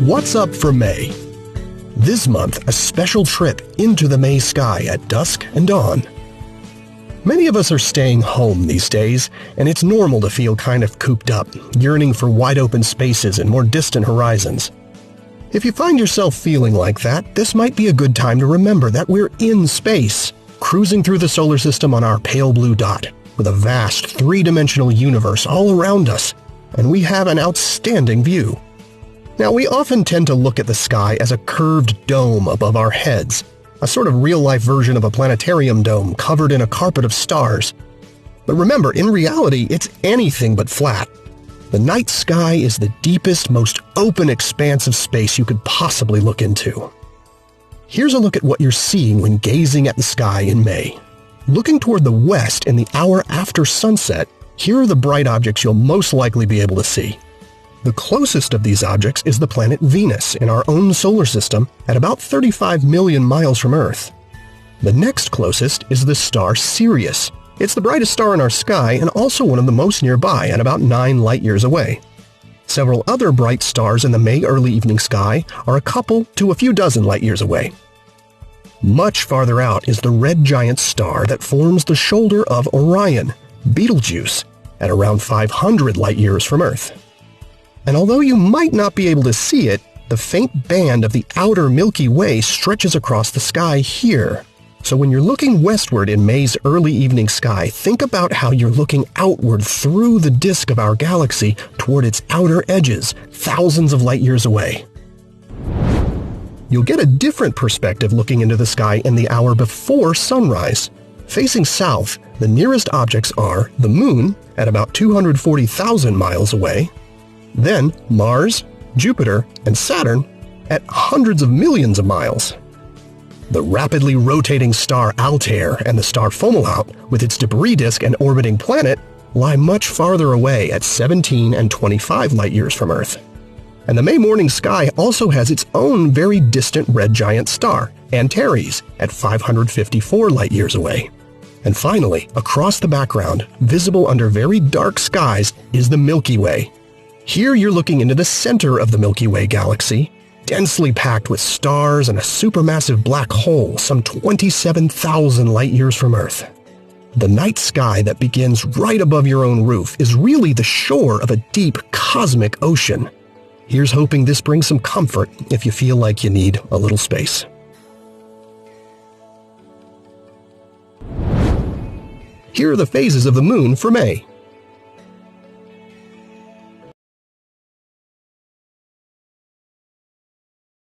What's up for May? This month, a special trip into the May sky at dusk and dawn. Many of us are staying home these days, and it's normal to feel kind of cooped up, yearning for wide-open spaces and more distant horizons. If you find yourself feeling like that, this might be a good time to remember that we're in space, cruising through the solar system on our pale blue dot, with a vast three-dimensional universe all around us, and we have an outstanding view. Now, we often tend to look at the sky as a curved dome above our heads, a sort of real-life version of a planetarium dome covered in a carpet of stars. But remember, in reality, it's anything but flat. The night sky is the deepest, most open expanse of space you could possibly look into. Here's a look at what you're seeing when gazing at the sky in May. Looking toward the west in the hour after sunset, here are the bright objects you'll most likely be able to see. The closest of these objects is the planet Venus in our own solar system at about 35 million miles from Earth. The next closest is the star Sirius. It's the brightest star in our sky and also one of the most nearby at about 9 light-years away. Several other bright stars in the May early evening sky are a couple to a few dozen light-years away. Much farther out is the red giant star that forms the shoulder of Orion, Betelgeuse, at around 500 light-years from Earth. And although you might not be able to see it, the faint band of the outer Milky Way stretches across the sky here. So when you're looking westward in May's early evening sky, think about how you're looking outward through the disk of our galaxy toward its outer edges, thousands of light years away. You'll get a different perspective looking into the sky in the hour before sunrise. Facing south, the nearest objects are the Moon at about 240,000 miles away, then Mars, Jupiter, and Saturn at hundreds of millions of miles. The rapidly rotating star Altair and the star Fomalhaut, with its debris disk and orbiting planet, lie much farther away at 17 and 25 light-years from Earth. And the May morning sky also has its own very distant red giant star, Antares, at 554 light-years away. And finally, across the background, visible under very dark skies, is the Milky Way. Here you're looking into the center of the Milky Way galaxy, densely packed with stars and a supermassive black hole some 27,000 light-years from Earth. The night sky that begins right above your own roof is really the shore of a deep cosmic ocean. Here's hoping this brings some comfort if you feel like you need a little space. Here are the phases of the Moon for May.